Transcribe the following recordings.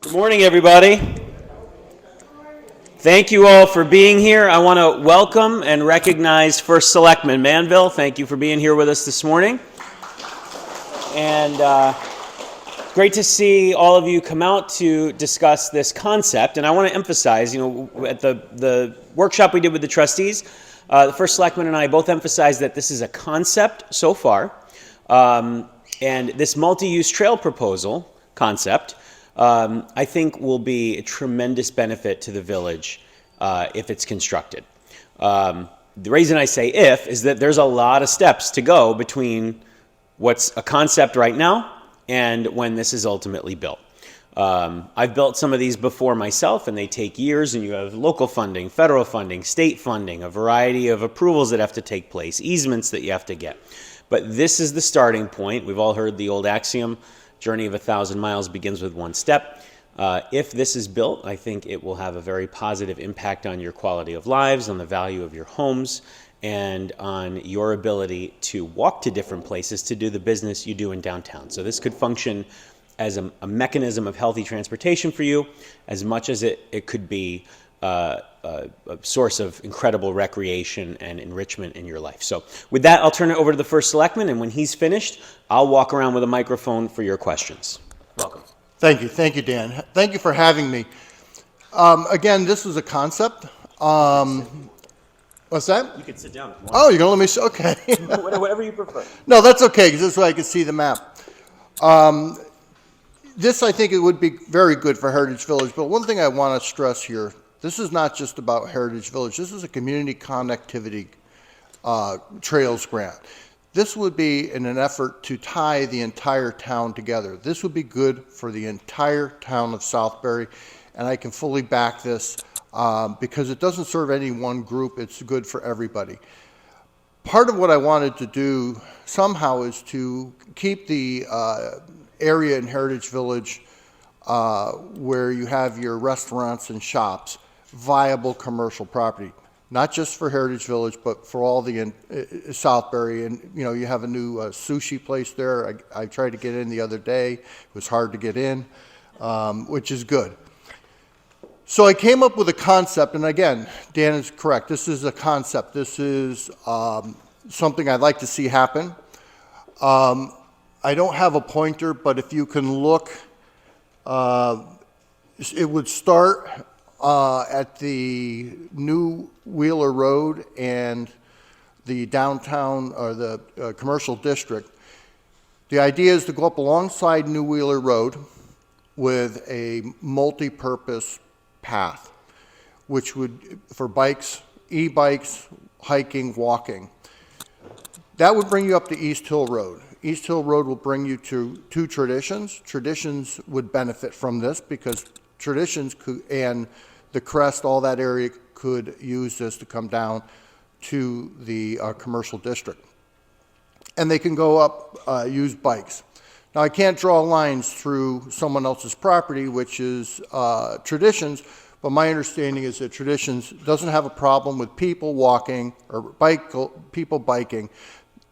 Good morning, everybody. Thank you all for being here. I want to welcome and recognize First Selectman Manville. Thank you for being here with us this morning. And great to see all of you come out to discuss this concept. And I want to emphasize, at the workshop we did with the trustees, the First Selectman and I both emphasized that this is a concept so far. And this multi-use trail proposal concept I think will be a tremendous benefit to the village if it's constructed. The reason I say if is that there's a lot of steps to go between what's a concept right now and when this is ultimately built. I've built some of these before myself, and they take years, and you have local funding, federal funding, state funding, a variety of approvals that have to take place, easements that you have to get. But this is the starting point. We've all heard the old axiom, journey of 1,000 miles begins with one step. If this is built, I think it will have a very positive impact on your quality of lives, on the value of your homes, and on your ability to walk to different places to do the business you do in downtown. So this could function as a mechanism of healthy transportation for you, as much as it could be a source of incredible recreation and enrichment in your life. So with that, I'll turn it over to the First Selectman, and when he's finished, I'll walk around with a microphone for your questions. Welcome. Thank you, Dan. Thank you for having me. Again, this is a concept. What's that? You can sit down if you want. Oh, you're going to let me, okay. Whatever you prefer. No, that's okay, because this way I can see the map. This, I think it would be very good for Heritage Village, but one thing I want to stress here, this is not just about Heritage Village. This is a community connectivity trails grant. This would be in an effort to tie the entire town together. This would be good for the entire town of Southbury, and I can fully back this because it doesn't serve any one group. It's good for everybody. Part of what I wanted to do somehow is to keep the area in Heritage Village where you have your restaurants and shops viable commercial property, not just for Heritage Village, but for all the Southbury. And you have a new sushi place there. I tried to get in the other day. It was hard to get in, which is good. So I came up with a concept, and again, Dan is correct. This is a concept. This is something I'd like to see happen. I don't have a pointer, but if you can look, it would start at the New Wheeler Road and the downtown or the commercial district. The idea is to go up alongside New Wheeler Road with a multi-purpose path, which would, for bikes, e-bikes, hiking, walking. That would bring you up to East Hill Road. East Hill Road will bring you to two Traditions. Traditions would benefit from this because Traditions and the Crest, all that area could use this to come down to the commercial district. And they can go up, use bikes. Now, I can't draw lines through someone else's property, which is Traditions, but my understanding is that Traditions doesn't have a problem with people walking or people biking.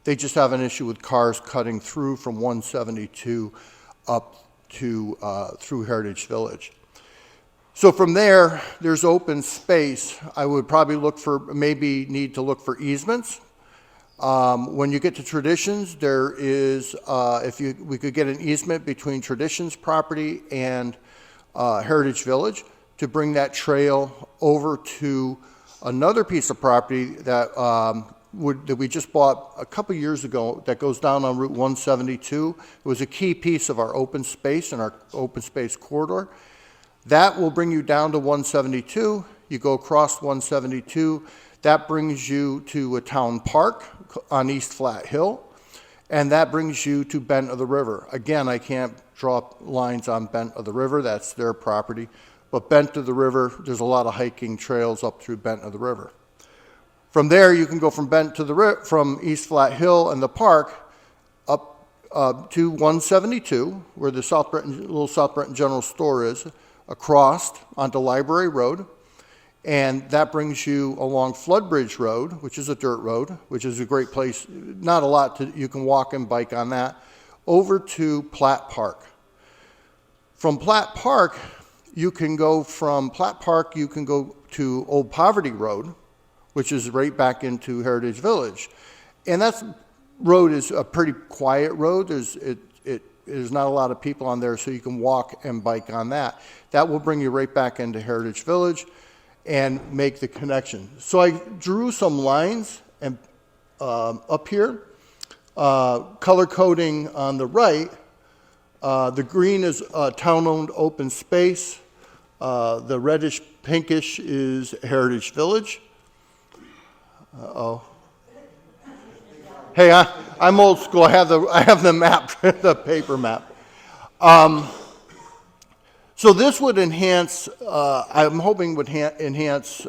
They just have an issue with cars cutting through from 172 up to through Heritage Village. So from there, there's open space. I would probably need to look for easements. When you get to Traditions, there is, we could get an easement between Traditions property and Heritage Village to bring that trail over to another piece of property that that we just bought a couple years ago that goes down on Route 172. It was a key piece of our open space and our open space corridor. That will bring you down to 172. You go across 172. That brings you to a town park on East Flat Hill, and that brings you to Bent of the River. Again, I can't draw lines on Bent of the River. That's their property. But Bent of the River, there's a lot of hiking trails up through Bent of the River. From there, you can go from from East Flat Hill and the park up to 172, where the little South Breton General Store is, across onto Library Road, and that brings you along Floodbridge Road, which is a dirt road, which is a great place. Not a lot you can walk and bike on that, over to Platt Park. From Platt Park, you can go from Platt Park, you can go to Old Poverty Road, which is right back into Heritage Village. And that road is a pretty quiet road. There's not a lot of people on there, so you can walk and bike on that. That will bring you right back into Heritage Village and make the connection. So I drew some lines and up here, color coding on the right. The green is town-owned open space. The reddish pinkish is Heritage Village. Uh-oh. Hey, I'm old school. I have the map, the paper map. So this would enhance, I'm hoping would enhance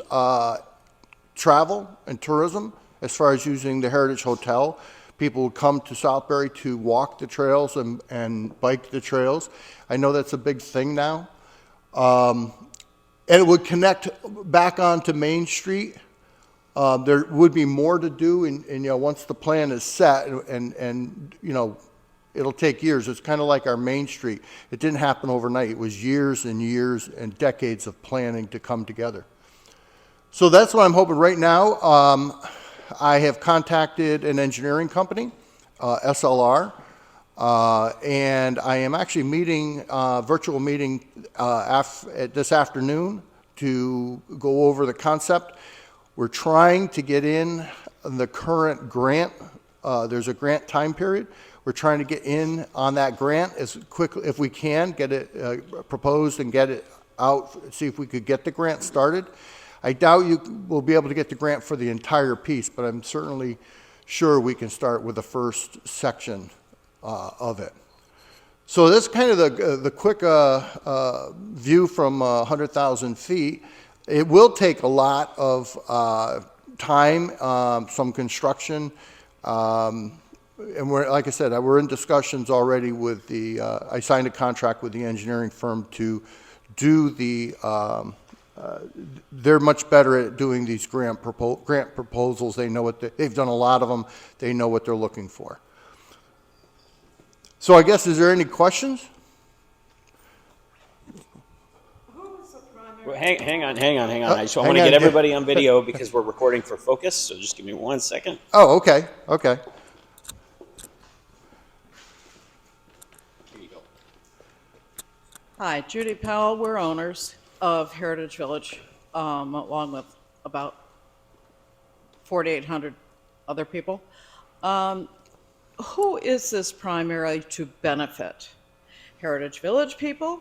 travel and tourism as far as using the Heritage Hotel. People would come to Southbury to walk the trails and bike the trails. I know that's a big thing now. And it would connect back onto Main Street. There would be more to do, and once the plan is set, and it'll take years. It's kind of like our Main Street. It didn't happen overnight. It was years and years and decades of planning to come together. So that's what I'm hoping right now. I have contacted an engineering company, SLR, and I am actually meeting, virtual meeting this afternoon to go over the concept. We're trying to get in the current grant. There's a grant time period. We're trying to get in on that grant as quickly if we can, get it proposed and get it out, see if we could get the grant started. I doubt you will be able to get the grant for the entire piece, but I'm certainly sure we can start with the first section of it. So that's kind of the quick view from 100,000 feet. It will take a lot of time, some construction, and like I said, we're in discussions already with I signed a contract with the engineering firm to do they're much better at doing these grant proposals. They know they've done a lot of them. They know what they're looking for. So I guess, is there any questions? Hang on. I want to get everybody on video because we're recording for focus, so just give me 1 second. Oh, okay. Here you go. Hi, Judy Powell. We're owners of Heritage Village, along with about 4,800 other people. Who is this primarily to benefit? Heritage Village people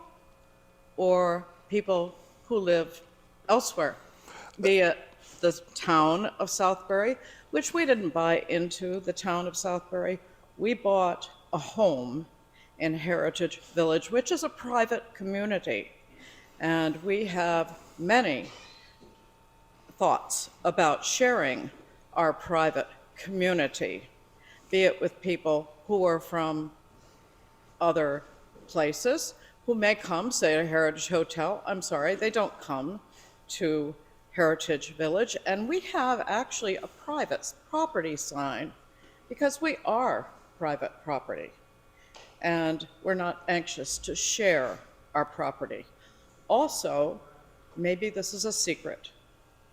or people who live elsewhere, be it the town of Southbury, which we didn't buy into the town of Southbury. We bought a home in Heritage Village, which is a private community. And we have many thoughts about sharing our private community, be it with people who are from other places, who may come, say, to Heritage Hotel. I'm sorry, they don't come to Heritage Village. And we have actually a private property sign because we are private property. And we're not anxious to share our property. Also, maybe this is a secret,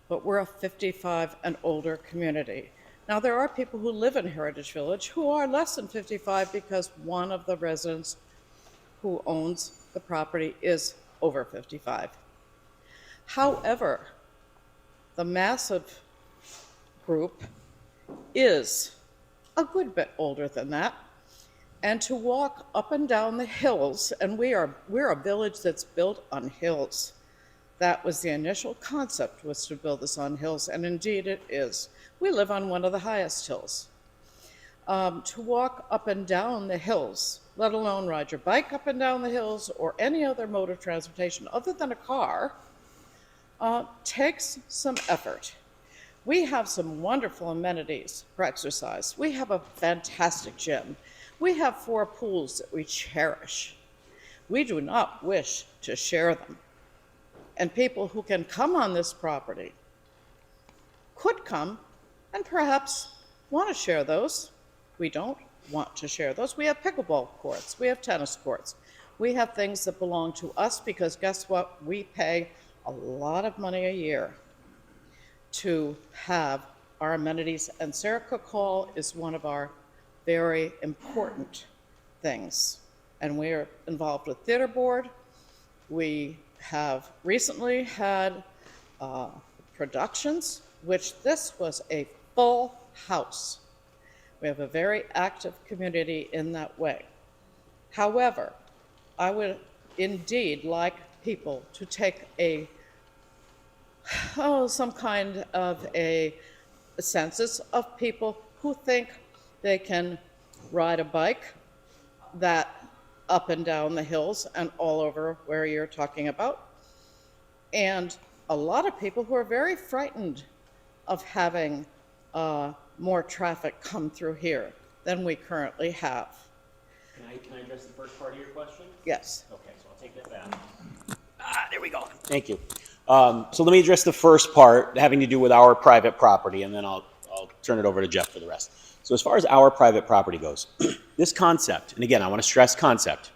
but we're a 55 and older community. Now, there are people who live in Heritage Village who are less than 55 because one of the residents who owns the property is over 55. However, the massive group is a good bit older than that. And to walk up and down the hills, and we're a village that's built on hills. That was the initial concept, was to build this on hills, and indeed it is. We live on one of the highest hills. To walk up and down the hills, let alone ride your bike up and down the hills or any other mode of transportation other than a car, takes some effort. We have some wonderful amenities for exercise. We have a fantastic gym. We have 4 pools that we cherish. We do not wish to share them. And people who can come on this property could come and perhaps want to share those. We don't want to share those. We have pickleball courts. We have tennis courts. We have things that belong to us because guess what? We pay a lot of money a year to have our amenities, and Sarah Cook Hall is one of our very important things. And we're involved with Theater Board. We have recently had productions, which this was a full house. We have a very active community in that way. However, I would indeed like people to take some kind of a census of people who think they can ride a bike that up and down the hills and all over where you're talking about. And a lot of people who are very frightened of having more traffic come through here than we currently have. Can I address the first part of your question? Yes. Okay, so I'll take that back. There we go. Thank you. So let me address the first part having to do with our private property, and then I'll turn it over to Jeff for the rest. So as far as our private property goes, this concept, and again, I want to stress concept,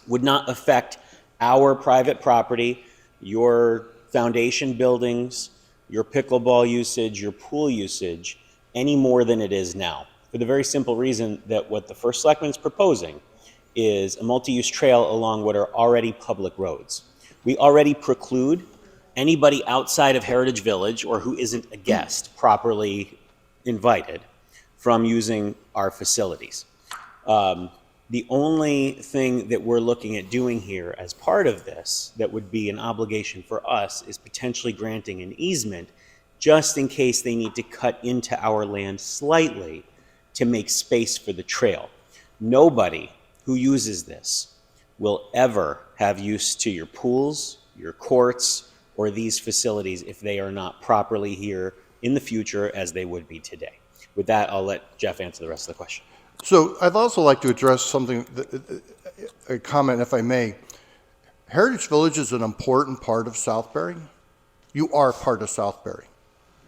would not affect our private property, your foundation buildings, your pickleball usage, your pool usage, any more than it is now. For the very simple reason that what the First Selectman is proposing is a multi-use trail along what are already public roads. We already preclude anybody outside of Heritage Village or who isn't a guest properly invited from using our facilities. The only thing that we're looking at doing here as part of this that would be an obligation for us is potentially granting an easement just in case they need to cut into our land slightly to make space for the trail. Nobody who uses this will ever have use to your pools, your courts, or these facilities if they are not properly here in the future as they would be today. With that, I'll let Jeff answer the rest of the question. So I'd also like to address something, a comment if I may. Heritage Village is an important part of Southbury. You are part of Southbury.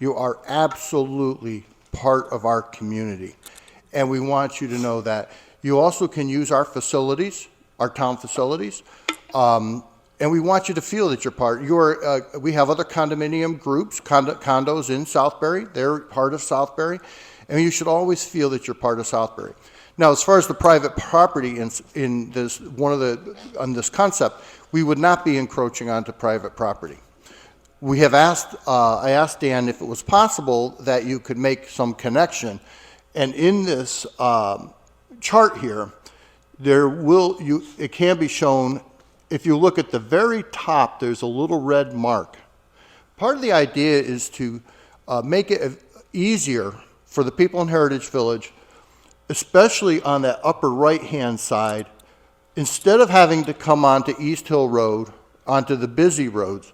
You are absolutely part of our community. And we want you to know that. You also can use our facilities, our town facilities, and we want you to feel that you're part. We have other condominium groups, condos in Southbury. They're part of Southbury. And you should always feel that you're part of Southbury. Now, as far as the private property in this on this concept, we would not be encroaching onto private property. We have asked. I asked Dan if it was possible that you could make some connection, and in this chart here, it can be shown. If you look at the very top, there's a little red mark. Part of the idea is to make it easier for the people in Heritage Village, especially on that upper right-hand side, instead of having to come onto East Hill Road, onto the busy roads,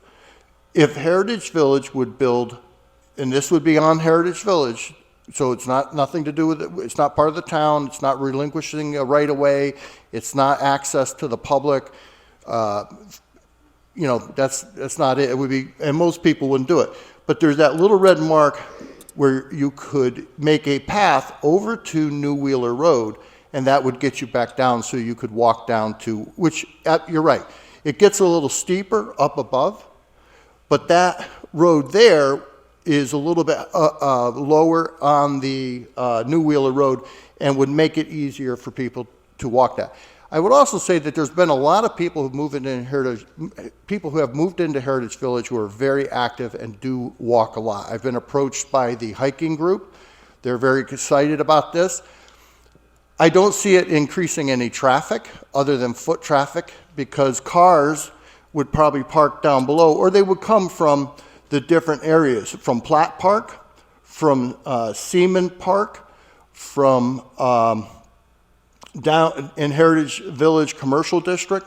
if Heritage Village would build, and this would be on Heritage Village, so it's nothing to do with it, it's not part of the town, it's not relinquishing a right-of-way, it's not access to the public, that's not it. It would be, and most people wouldn't do it. But there's that little red mark where you could make a path over to New Wheeler Road, and that would get you back down so you could walk down to, which, you're right, it gets a little steeper up above, but that road there is a little bit lower on the New Wheeler Road and would make it easier for people to walk that. I would also say that there's been a lot of people who have moved into Heritage Village who are very active and do walk a lot. I've been approached by the hiking group. They're very excited about this. I don't see it increasing any traffic other than foot traffic because cars would probably park down below, or they would come from the different areas, from Platt Park, from Seaman Park, from down in Heritage Village Commercial District.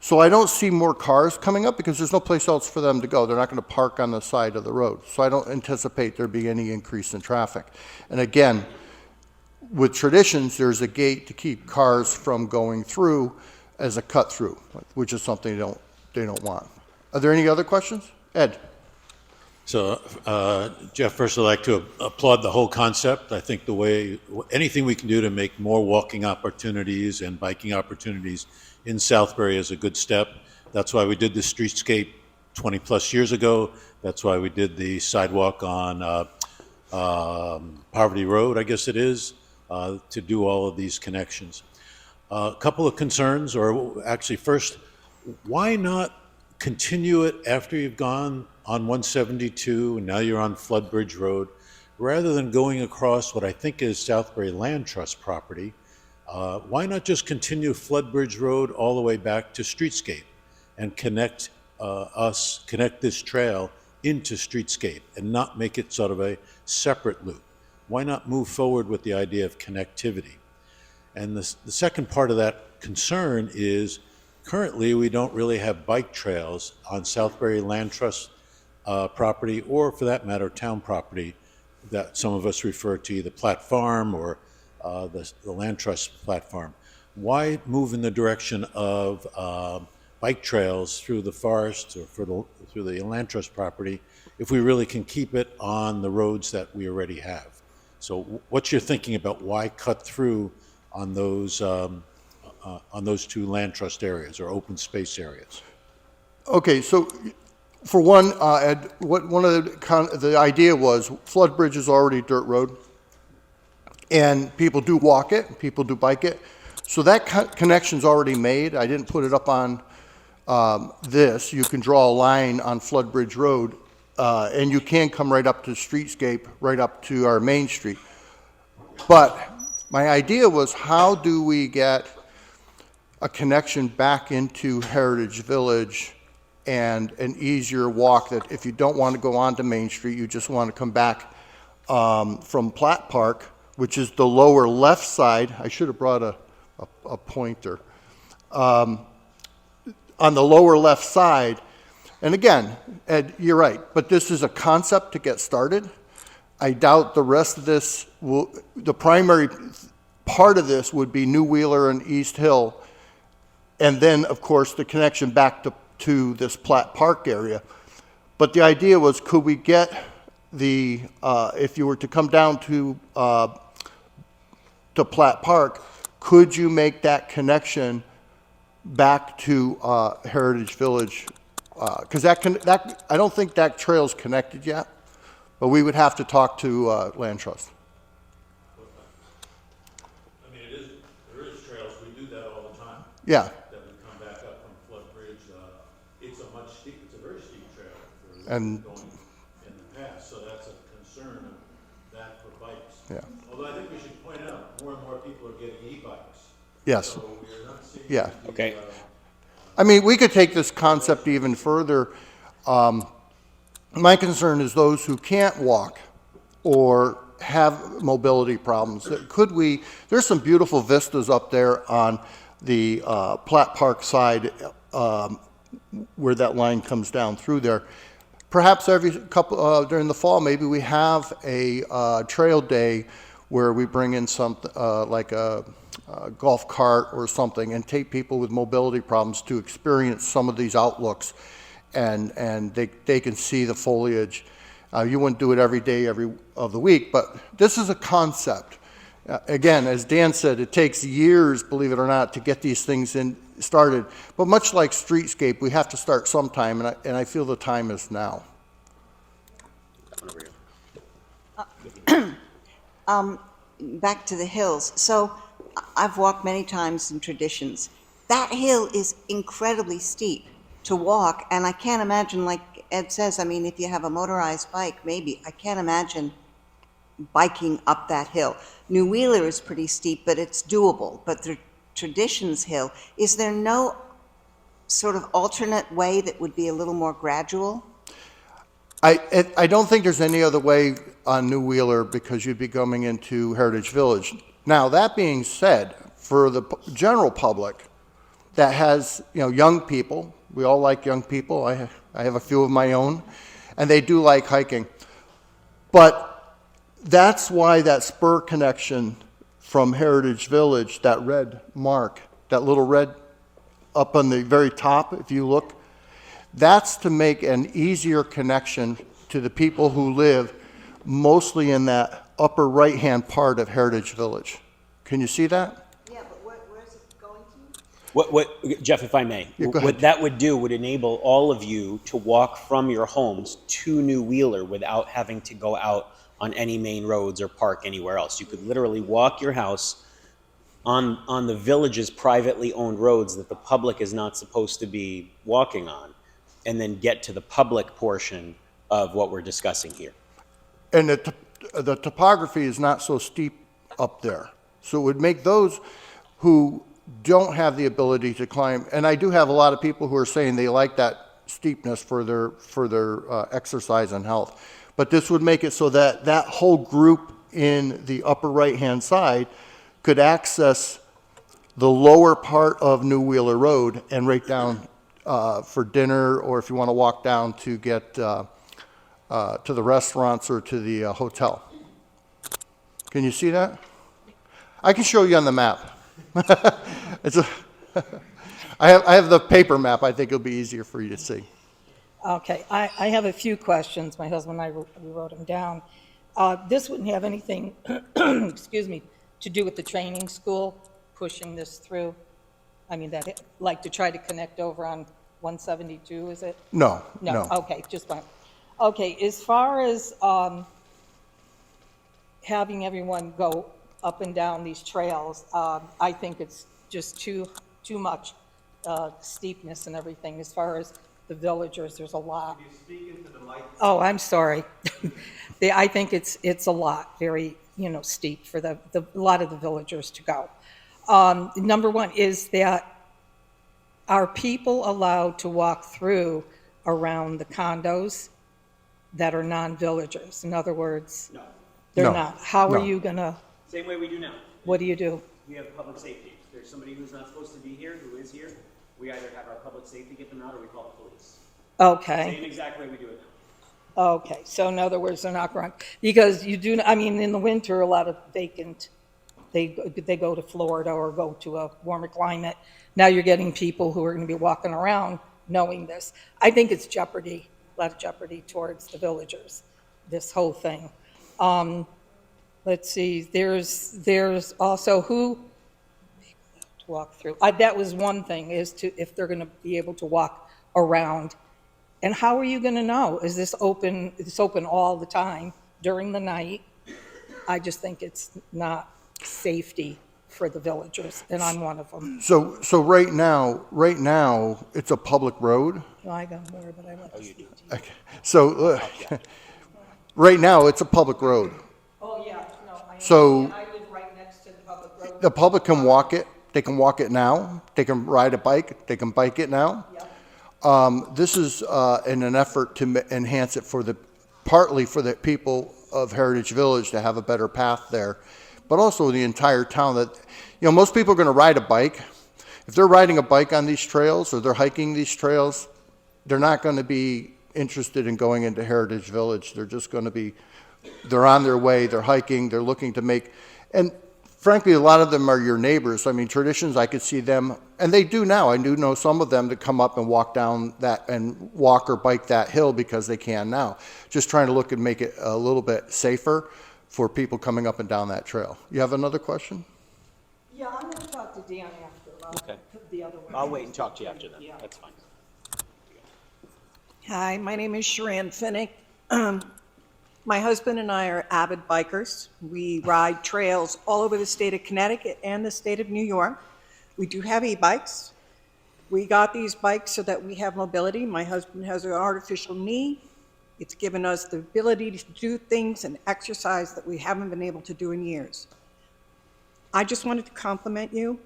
So I don't see more cars coming up because there's no place else for them to go. They're not going to park on the side of the road. So I don't anticipate there being any increase in traffic. And again, with traditions, there's a gate to keep cars from going through as a cut through, which is something they don't want. Are there any other questions? Ed? So, Jeff, first I'd like to applaud the whole concept. I think anything we can do to make more walking opportunities and biking opportunities in Southbury is a good step. That's why we did the streetscape 20 plus years ago. That's why we did the sidewalk on Poverty Road, I guess it is, to do all of these connections. A couple of concerns, or actually first, why not continue it after you've gone on 172 and now you're on Floodbridge Road, rather than going across what I think is Southbury Land Trust property? Why not just continue Floodbridge Road all the way back to Streetscape and connect this trail into Streetscape and not make it sort of a separate loop? Why not move forward with the idea of connectivity? And the second part of that concern is currently we don't really have bike trails on Southbury Land Trust property, or for that matter, town property, that some of us refer to either platform or the Land Trust platform. Why move in the direction of bike trails through the forest or through the Land Trust property if we really can keep it on the roads that we already have? So what's your thinking about why cut through on those two Land Trust areas or open space areas? Okay, so for one, Ed, one of the idea was Floodbridge is already dirt road, and people do walk it, people do bike it. So that connection's already made. I didn't put it up on this. You can draw a line on Floodbridge Road, and you can come right up to Streetscape, right up to our Main Street. But my idea was, how do we get a connection back into Heritage Village and an easier walk, that if you don't want to go onto Main Street, you just want to come back from Platt Park, which is the lower left side. I should have brought a pointer. On the lower left side, and again, Ed, you're right, but this is a concept to get started. I doubt the rest of this the primary part of this would be New Wheeler and East Hill, and then, of course, the connection back to this Platt Park area. But the idea was, could we get if you were to come down to Platt Park, could you make that connection back to Heritage Village? Because I don't think that trail's connected yet, but we would have to talk to Land Trust. I mean, there is trails, we do that all the time. Yeah. That we come back up from Floodbridge. It's a very steep trail for And going in the past, so that's a concern of that for bikes. yeah. Although I think we should point out, more and more people are getting e-bikes. Yes. So we're not seeing. Yeah. Okay. I mean, we could take this concept even further. My concern is those who can't walk or have mobility problems. There's some beautiful vistas up there on the Platt Park side where that line comes down through there. Perhaps every couple, during the fall, maybe we have a trail day where we bring in something like a golf cart or something and take people with mobility problems to experience some of these outlooks, and they can see the foliage. You wouldn't do it every day of the week, but this is a concept. Again, as Dan said, it takes years, believe it or not, to get these things started. But much like Streetscape, we have to start sometime, and I feel the time is now. Back to the hills. So I've walked many times in Traditions. That hill is incredibly steep to walk, and I can't imagine, like Ed says, I mean, if you have a motorized bike, maybe, I can't imagine biking up that hill. New Wheeler is pretty steep, but it's doable. But the Traditions hill, is there no sort of alternate way that would be a little more gradual? I don't think there's any other way on New Wheeler, because you'd be coming into Heritage Village. Now, that being said, for the general public that has, young people, we all like young people. I have a few of my own, and they do like hiking. But that's why that spur connection from Heritage Village, that red mark, that little red up on the very top, if you look, that's to make an easier connection to the people who live mostly in that upper right-hand part of Heritage Village. Can you see that? Yeah, but where's it going to? Jeff, if I may, Yeah, go what ahead. that would do would enable all of you to walk from your homes to New Wheeler without having to go out on any main roads or park anywhere else. You could literally walk your house on the village's privately owned roads that the public is not supposed to be walking on, and then get to the public portion of what we're discussing here. And the topography is not so steep up there. So it would make those who don't have the ability to climb, and I do have a lot of people who are saying they like that steepness for their exercise and health. But this would make it so that that whole group in the upper right-hand side could access the lower part of New Wheeler Road and right down for dinner, or if you want to walk down to get to the restaurants or to the hotel. Can you see that? I can show you on the map. It's I have the paper map. I think it'll be easier for you to see. Okay, I have a few questions. My husband and I we wrote them down. This wouldn't have anything, excuse me, to do with the training school pushing this through? I mean, that, like to try to connect over on 172, is it? No. Okay, just one. Okay, as far as having everyone go up and down these trails, I think it's just too much steepness and everything. As far as the villagers, there's a lot. Oh, I'm sorry. I think it's a lot, very, steep for a lot of the villagers to go. Number one is that, are people allowed to walk through around the condos that are non-villagers? In other words, No. they're No. not. How are No. you gonna, Same way we do now. what do you do? We have public safety. If there's somebody who's not supposed to be here, who is here, we either have our public safety get them out or we call the police. Okay. Same exact way we do it now. Okay, so in other words, they're not going, because you do, I mean, in the winter, a lot of vacant, they go to Florida or go to a warmer climate. Now you're getting people who are going to be walking around knowing this. I think it's jeopardy, a lot of jeopardy towards the villagers, this whole thing. Let's see, there's also who to walk through. That was one thing, is to, if they're going to be able to walk around. And how are you going to know? Is this open? It's open all the time during the night. I just think it's not safety for the villagers, and I'm one of them. So right now, it's a public road. No, I got more, but I want to speak to you. Okay. So right now, it's a public road. Oh, yeah, no, I So- understand. I live right next to the public road. The public can walk it. They can walk it now. They can ride a bike. They can bike it now. Yep. This is in an effort to enhance it partly for the people of Heritage Village to have a better path there, but also the entire town that, most people are going to ride a bike. If they're riding a bike on these trails or they're hiking these trails, they're not going to be interested in going into Heritage Village. They're just going to be, they're on their way, they're hiking, they're looking to make, and frankly, a lot of them are your neighbors. I mean, traditions, I could see them, and they do now. I do know some of them that come up and walk down that and walk or bike that hill because they can now. Just trying to look and make it a little bit safer for people coming up and down that trail. You have another question? Yeah, I'm going to talk to Dan after about Okay. the other one. I'll wait and talk to you after that. Yeah. That's fine. Hi, my name is Sharan Finnick. My husband and I are avid bikers. We ride trails all over the state of Connecticut and the state of New York. We do have e-bikes. We got these bikes so that we have mobility. My husband has an artificial knee. It's given us the ability to do things and exercise that we haven't been able to do in years. I just wanted to compliment you.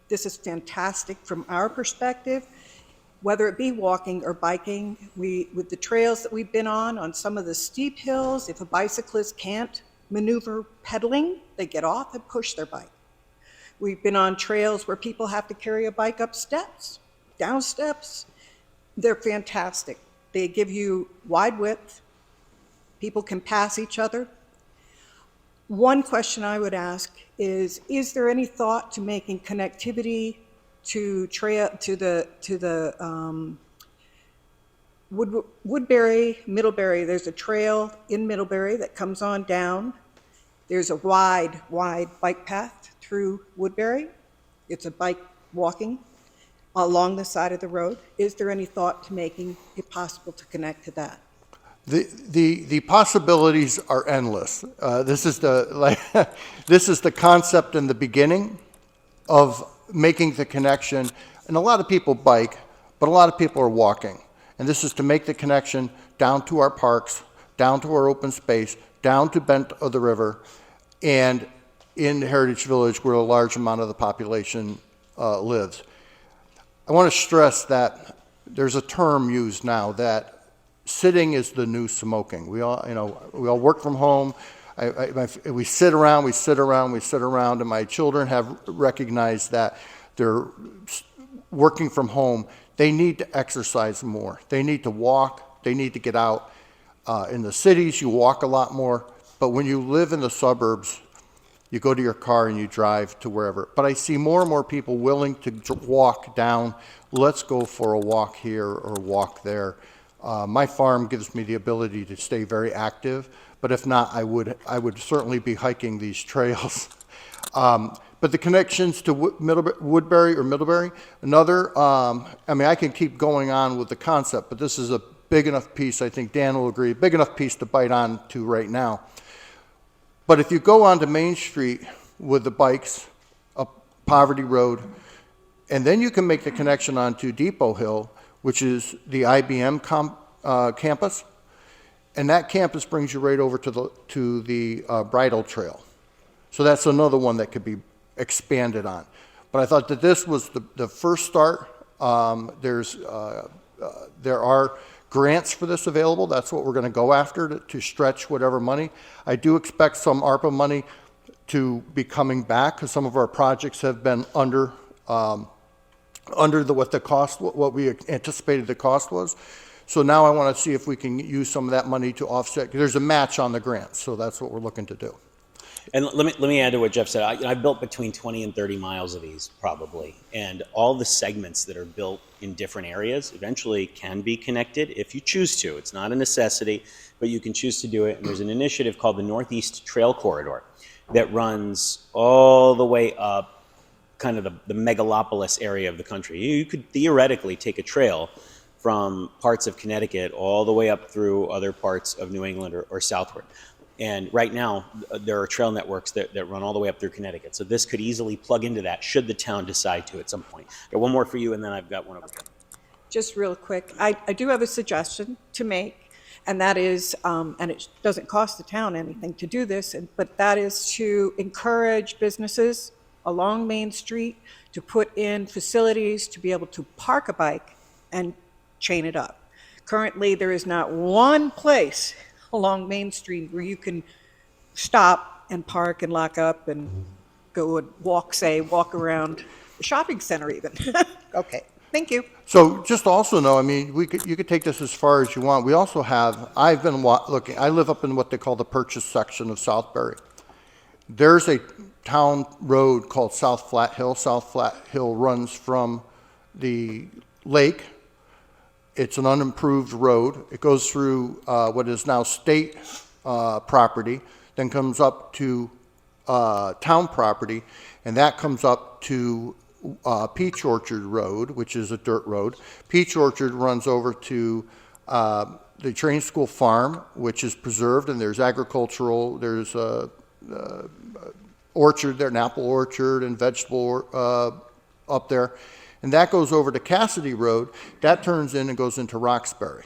This is fantastic from our perspective. Whether it be walking or biking, with the trails that we've been on some of the steep hills, if a bicyclist can't maneuver pedaling, they get off and push their bike. We've been on trails where people have to carry a bike up steps, down steps. They're fantastic. They give you wide width. People can pass each other. One question I would ask is there any thought to making connectivity to the Woodbury, Middlebury? There's a trail in Middlebury that comes on down. There's a wide bike path through Woodbury. It's a bike walking. along the side of the road. Is there any thought to making it possible to connect to that? The possibilities are endless. This is this is the concept in the beginning of making the connection. And a lot of people bike, but a lot of people are walking. And this is to make the connection down to our parks, down to our open space, down to Bent of the River, and in Heritage Village where a large amount of the population lives. I want to stress that there's a term used now that sitting is the new smoking. We all work from home. We sit around, and my children have recognized that they're working from home. They need to exercise more. They need to walk. They need to get out. In the cities, you walk a lot more. But when you live in the suburbs, you go to your car and you drive to wherever. But I see more and more people willing to walk down. Let's go for a walk here or walk there. My farm gives me the ability to stay very active, but if not, I would certainly be hiking these trails. But the connections to Woodbury or Middlebury, another, I can keep going on with the concept, but this is a big enough piece, I think Dan will agree, big enough piece to bite on to right now. But if you go onto Main Street with the bikes, up Poverty Road, and then you can make the connection onto Depot Hill, which is the IBM campus, and that campus brings you right over to the Bridle Trail. So that's another one that could be expanded on. But I thought that this was the first start. There are grants for this available. That's what we're going to go after to stretch whatever money. I do expect some ARPA money to be coming back because some of our projects have been under what we anticipated the cost was. So now I want to see if we can use some of that money to offset. There's a match on the grant, so that's what we're looking to do. And let me add to what Jeff said. I've built between 20 and 30 miles of these probably, and all the segments that are built in different areas eventually can be connected if you choose to. It's not a necessity, but you can choose to do it. And there's an initiative called the Northeast Trail Corridor that runs all the way up kind of the megalopolis area of the country. You could theoretically take a trail from parts of Connecticut all the way up through other parts of New England or southward. And right now, there are trail networks that run all the way up through Connecticut. So this could easily plug into that should the town decide to at some point. Got one more for you, and then I've got one over here. Just real quick, I do have a suggestion to make, and that is, and it doesn't cost the town anything to do this, but that is to encourage businesses along Main Street to put in facilities to be able to park a bike and chain it up. Currently, there is not one place along Main Street where you can stop and park and lock up and go and walk around the shopping center even. Okay, thank you. So just also know, you could take this as far as you want. We also have, I've been looking, I live up in what they call the purchase section of Southbury. There's a town road called South Flat Hill. South Flat Hill runs from the lake. It's an unimproved road. It goes through what is now state property, then comes up to town property, and that comes up to Peach Orchard Road, which is a dirt road. Peach Orchard runs over to the Train School Farm, which is preserved, and there's agricultural, there's orchard there, an apple orchard and vegetable up there. And that goes over to Cassidy Road. That turns in and goes into Roxbury.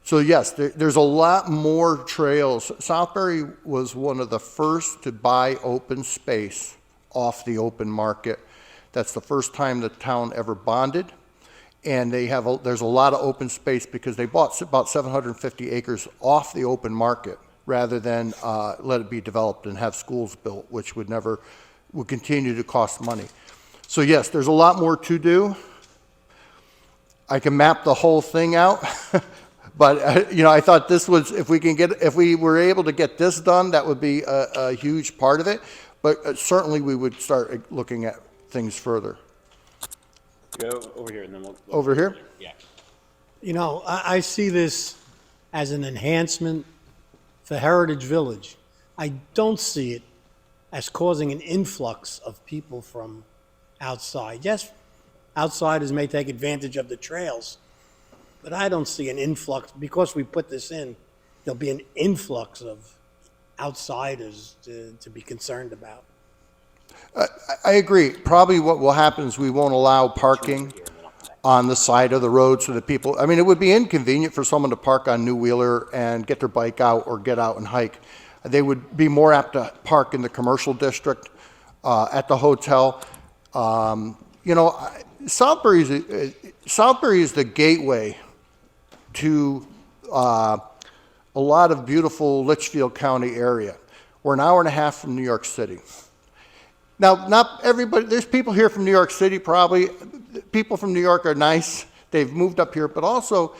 So yes, there's a lot more trails. Southbury was one of the first to buy open space off the open market. That's the first time the town ever bonded. And there's a lot of open space because they bought about 750 acres off the open market rather than let it be developed and have schools built, which would continue to cost money. So yes, there's a lot more to do. I can map the whole thing out, but I thought this was, if we were able to get this done, that would be a huge part of it. But certainly we would start looking at things further. Go over here, and then we'll Over here? Yeah. I see this as an enhancement for Heritage Village. I don't see it as causing an influx of people from outside. Yes, Outsiders may take advantage of the trails, but I don't see an influx. Because we put this in, there'll be an influx of outsiders to be concerned about. I agree. Probably what will happen is we won't allow parking on the side of the road so that people, I mean, it would be inconvenient for someone to park on New Wheeler and get their bike out or get out and hike. They would be more apt to park in the commercial district, at the hotel. You know, Southbury is the gateway to a lot of beautiful Litchfield County area. We're an hour and a half from New York City. Now, not everybody, there's people here from New York City probably. People from New York are nice. They've moved up here, but also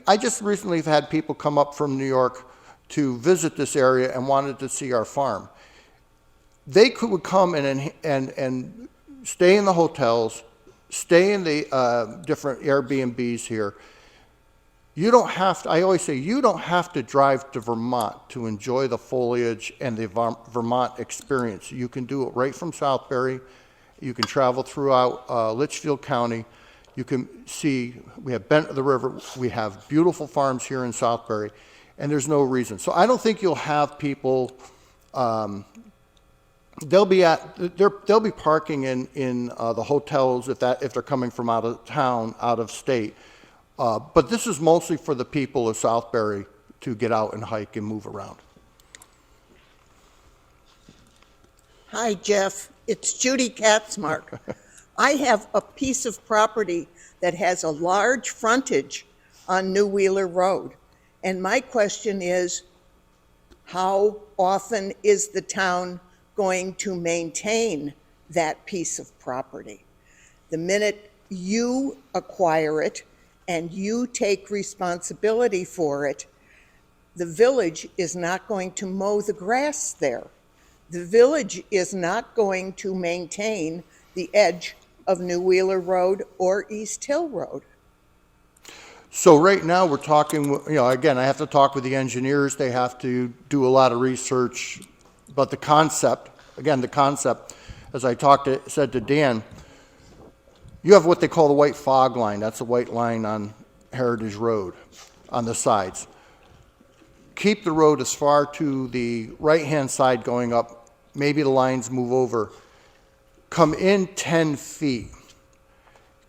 I just recently have had people come up from New York to visit this area and wanted to see our farm. They would come and stay in the hotels, stay in the different Airbnbs here. You don't have to, I always say, you don't have to drive to Vermont to enjoy the foliage and the Vermont experience. You can do it right from Southbury. You can travel throughout Litchfield County. You can see, we have Bent of the River, we have beautiful farms here in Southbury, and there's no reason. So I don't think you'll have people, they'll be parking in the hotels if they're coming from out of town, out of state. But this is mostly for the people of Southbury to get out and hike and move around. Hi, Jeff. It's Judy Katzmark. I have a piece of property that has a large frontage on New Wheeler Road. And my question is, how often is the town going to maintain that piece of property? The minute you acquire it and you take responsibility for it, the village is not going to mow the grass there. The village is not going to maintain the edge of New Wheeler Road or East Hill Road. So right now we're talking, again, I have to talk with the engineers. They have to do a lot of research. But the concept, as I said to Dan, you have what they call the white fog line. That's a white line on Heritage Road on the sides. Keep the road as far to the right-hand side going up. Maybe the lines move over. Come in 10 feet.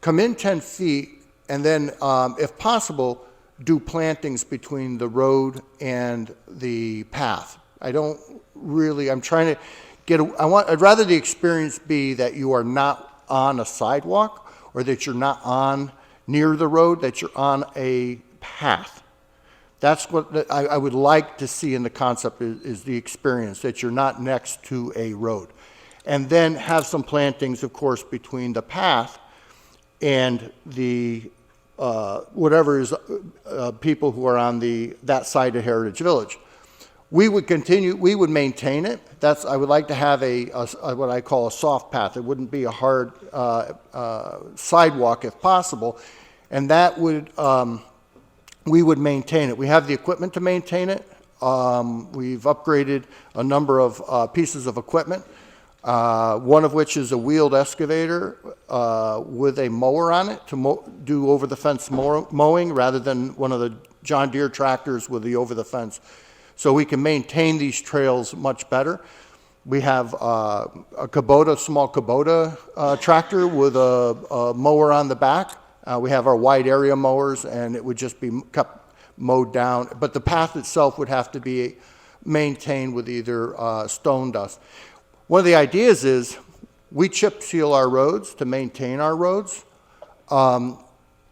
Come in 10 feet, and then, if possible, do plantings between the road and the path. I'm trying to I'd rather the experience be that you are not on a sidewalk or that you're not on near the road, that you're on a path. That's what I would like to see in the concept is the experience, that you're not next to a road. And then have some plantings, of course, between the path and the whatever is people who are on that side of Heritage Village. We would maintain it. I would like to have a what I call a soft path. It wouldn't be a hard sidewalk if possible. And that would, we would maintain it. We have the equipment to maintain it. We've upgraded a number of pieces of equipment, one of which is a wheeled excavator with a mower on it to do over-the-fence mowing rather than one of the John Deere tractors with the over-the-fence. So we can maintain these trails much better. We have a small Kubota tractor with a mower on the back. We have our wide area mowers, and it would just be kept mowed down. But the path itself would have to be maintained with either stone dust. One of the ideas is we chip seal our roads to maintain our roads.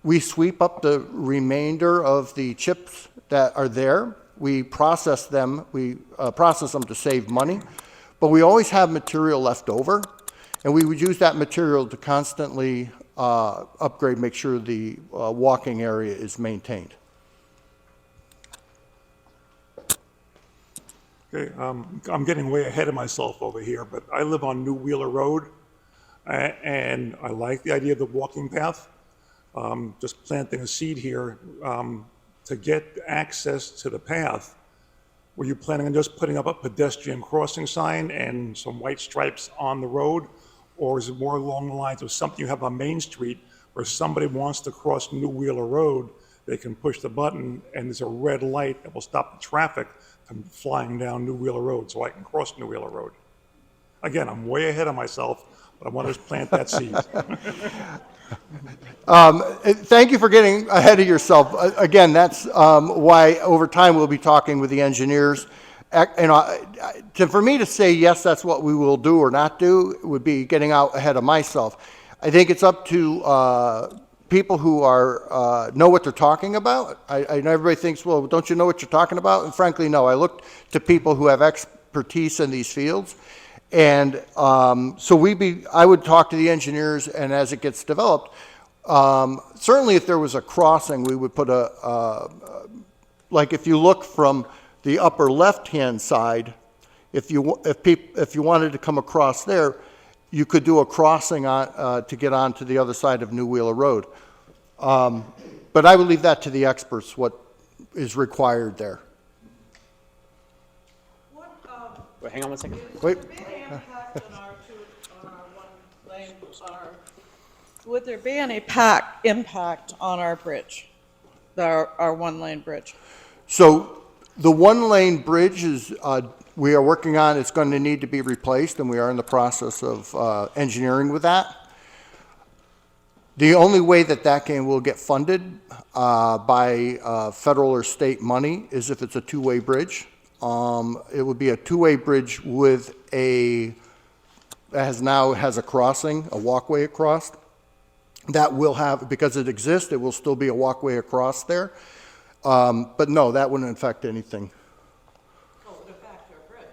We sweep up the remainder of the chips that are there. We process them. We process them to save money. But we always have material left over, and we would use that material to constantly upgrade, make sure the walking area is maintained. Okay, I'm getting way ahead of myself over here, but I live on New Wheeler Road, and I like the idea of the walking path. Just planting a seed here, to get access to the path, were you planning on just putting up a pedestrian crossing sign and some white stripes on the road? Or is it more along the lines of something you have on Main Street where somebody wants to cross New Wheeler Road, they can push the button and there's a red light that will stop the traffic from flying down New Wheeler Road so I can cross New Wheeler Road? Again, I'm way ahead of myself, but I want to plant that seed. Thank you for getting ahead of yourself. Again, that's why over time we'll be talking with the engineers. For me to say, yes, that's what we will do or not do, would be getting out ahead of myself. I think it's up to people who know what they're talking about. I know everybody thinks, well, don't you know what you're talking about? And frankly, no. I looked to people who have expertise in these fields. And I would talk to the engineers, and as it gets developed, certainly if there was a crossing, we would put like if you look from the upper left-hand side, if you wanted to come across there, you could do a crossing to get onto the other side of New Wheeler Road. But I would leave that to the experts, what is required there. Wait, hang on one second. Wait. Would there be any impact on our bridge, our one-lane bridge? So the one-lane bridge we are working on. It's going to need to be replaced, and we are in the process of engineering with that. The only way that will get funded by federal or state money is if it's a two-way bridge. It would be a two-way bridge with now has a crossing, a walkway across. That will have, because it exists, it will still be a walkway across there. But no, that wouldn't affect anything. Oh, it would affect our bridge.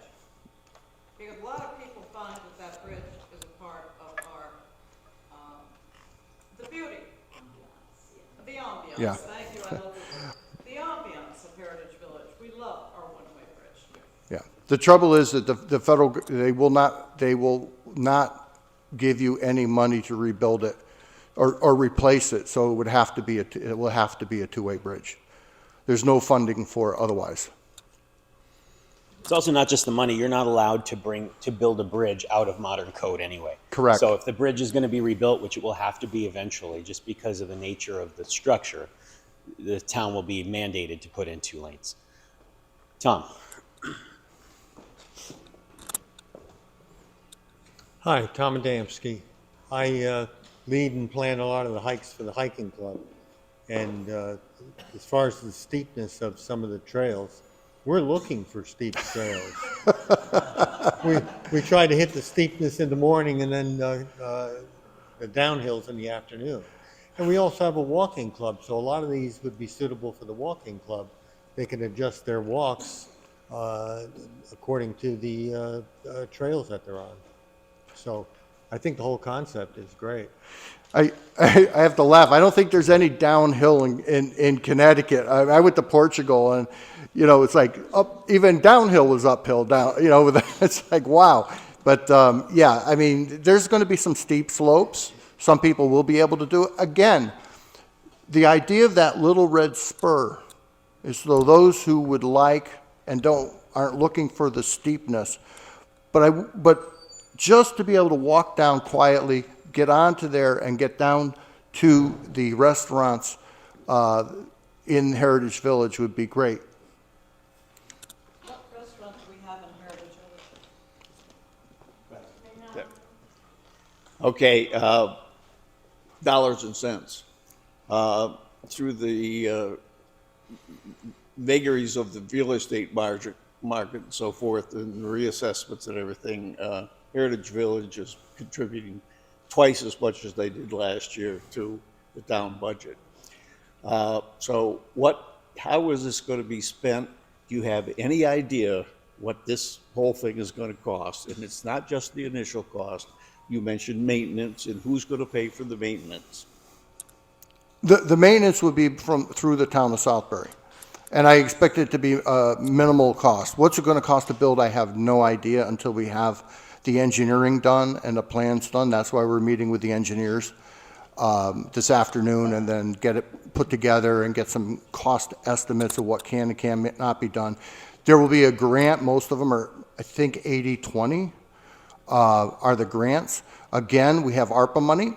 Because a lot of people find that bridge is a part of our, the beauty, the ambiance. Yeah. Thank you, I love it. The ambiance of Heritage Village. We love our one-way bridge. Yeah. The trouble is that the federal, they will not give you any money to rebuild it or replace it. So it will have to be a two-way bridge. There's no funding for it otherwise. It's also not just the money. You're not allowed to build a bridge out of modern code anyway. Correct. So if the bridge is going to be rebuilt, which it will have to be eventually, just because of the nature of the structure, the town will be mandated to put in 2 lanes. Tom. Hi, Tom Adamski. I lead and plan a lot of the hikes for the hiking club. And as far as the steepness of some of the trails, we're looking for steep trails. we try to hit the steepness in the morning and then the downhills in the afternoon. And we also have a walking club, so a lot of these would be suitable for the walking club. They can adjust their walks according to the trails that they're on. So I think the whole concept is great. I have to laugh. I don't think there's any downhill in Connecticut. I went to Portugal, and it's like even downhill was uphill down. It's like wow. But yeah, I mean, there's going to be some steep slopes. Some people will be able to do it. Again, the idea of that little red spur is so those who would like and aren't looking for the steepness, but just to be able to walk down quietly, get onto there and get down to the restaurants in Heritage Village would be great. What restaurant do we have in Heritage Village? Okay, dollars and cents. Through the vagaries of the real estate market and so forth, and reassessments and everything, Heritage Village is contributing twice as much as they did last year to the town budget. So how is this going to be spent? Do you have any idea what this whole thing is going to cost? And it's not just the initial cost. You mentioned maintenance, and who's going to pay for the maintenance? The maintenance would be through the town of Southbury. And I expect it to be minimal cost. What's it going to cost to build? I have no idea until we have the engineering done and the plans done. That's why we're meeting with the engineers this afternoon, and then get it put together and get some cost estimates of what can and cannot be done. There will be a grant. Most of them are, I think, 80-20. are the grants. Again, we have ARPA money.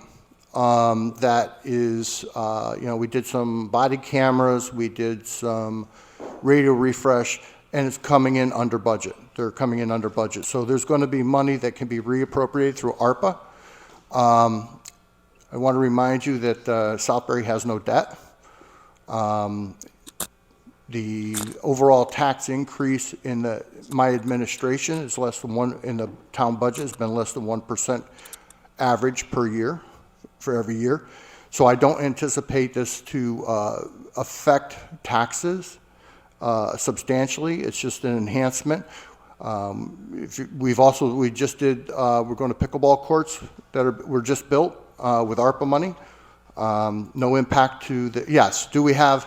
That is, we did some body cameras, we did some radio refresh, and it's coming in under budget. They're coming in under budget. So there's going to be money that can be reappropriated through ARPA. I want to remind you that Southbury has no debt. The overall tax increase in my administration is less than in the town budget has been less than 1% average per year for every year. So I don't anticipate this to affect taxes substantially. It's just an enhancement. We're going to pickleball courts that were just built with ARPA money. No impact to yes, do we have,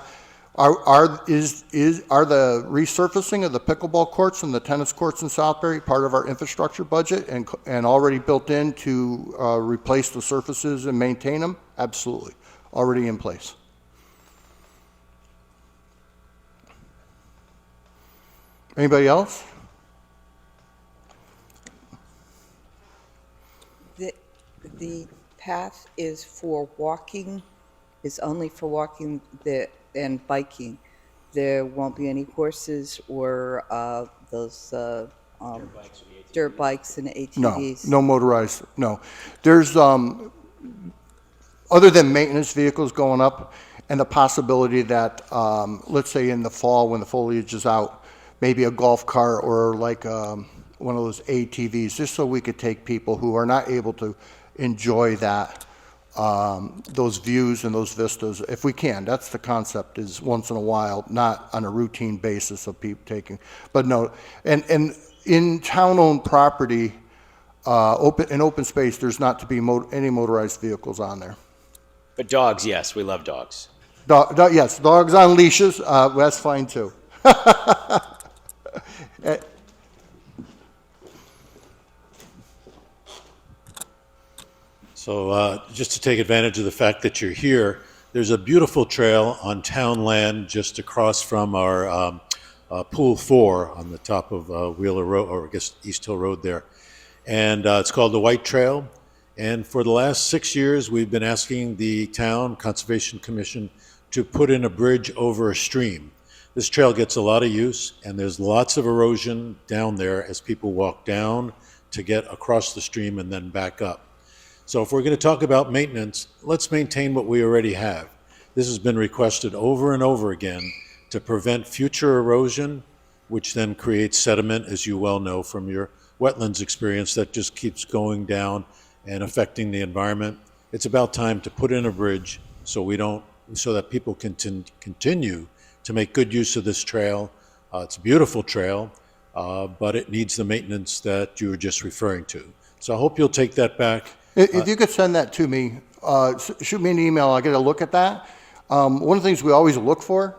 are the resurfacing of the pickleball courts and the tennis courts in Southbury part of our infrastructure budget and already built in to replace the surfaces and maintain them? Absolutely, already in place. Anybody else? The path is for walking, is only for walking and biking. There won't be any horses or those dirt bikes and ATVs. No motorized, no. There's, other than maintenance vehicles going up and the possibility that, let's say in the fall when the foliage is out, maybe a golf cart or like one of those ATVs, just so we could take people who are not able to enjoy that, those views and those vistas, if we can. That's the concept, is once in a while, not on a routine basis of people taking. But no, and in town-owned property, in open space, there's not to be any motorized vehicles on there. But dogs, yes, we love dogs. Yes, dogs on leashes, that's fine too. So just to take advantage of the fact that you're here, there's a beautiful trail on town land just across from our Pool 4 on the top of Wheeler Road, or I guess East Hill Road there. And it's called the White Trail. And for the last 6 years, we've been asking the town Conservation Commission to put in a bridge over a stream. This trail gets a lot of use, and there's lots of erosion down there as people walk down to get across the stream and then back up. So if we're going to talk about maintenance, let's maintain what we already have. This has been requested over and over again to prevent future erosion, which then creates sediment, as you well know from your wetlands experience, that just keeps going down and affecting the environment. It's about time to put in a bridge so that people can continue to make good use of this trail. It's a beautiful trail, but it needs the maintenance that you were just referring to. So I hope you'll take that back. If you could send that to me, shoot me an email, I'll get a look at that. One of the things we always look for,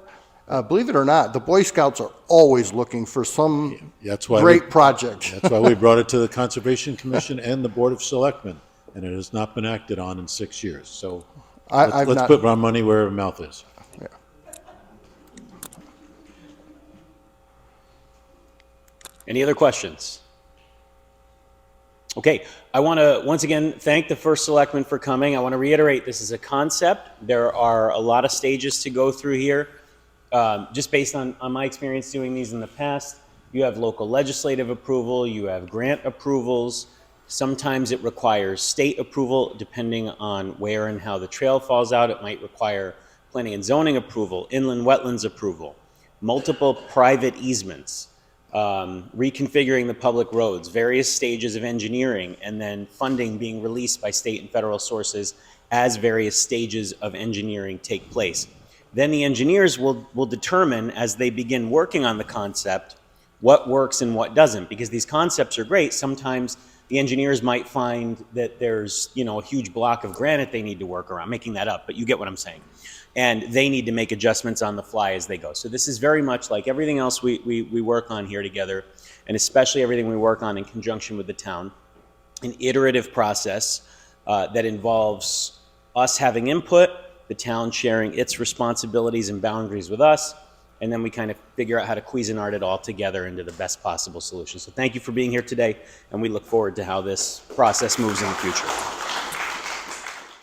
believe it or not, the Boy Scouts are always looking for some great project. That's why we brought it to the Conservation Commission and the Board of Selectmen, and it has not been acted on in 6 years. So let's put our money where our mouth is. Yeah. Any other questions? Okay, I want to once again thank the first selectman for coming. I want to reiterate, this is a concept. There are a lot of stages to go through here. Just based on my experience doing these in the past, you have local legislative approval, you have grant approvals. Sometimes it requires state approval, depending on where and how the trail falls out. It might require planning and zoning approval, inland wetlands approval, multiple private easements, reconfiguring the public roads, various stages of engineering, and then funding being released by state and federal sources as various stages of engineering take place. Then the engineers will determine, as they begin working on the concept, what works and what doesn't, because these concepts are great. Sometimes the engineers might find that there's, a huge block of granite they need to work around, making that up, but you get what I'm saying. And they need to make adjustments on the fly as they go. So this is very much like everything else we work on here together, and especially everything we work on in conjunction with the town, an iterative process that involves us having input, the town sharing its responsibilities and boundaries with us, and then we kind of figure out how to Cuisinart it all together into the best possible solution. So thank you for being here today, and we look forward to how this process moves in the future.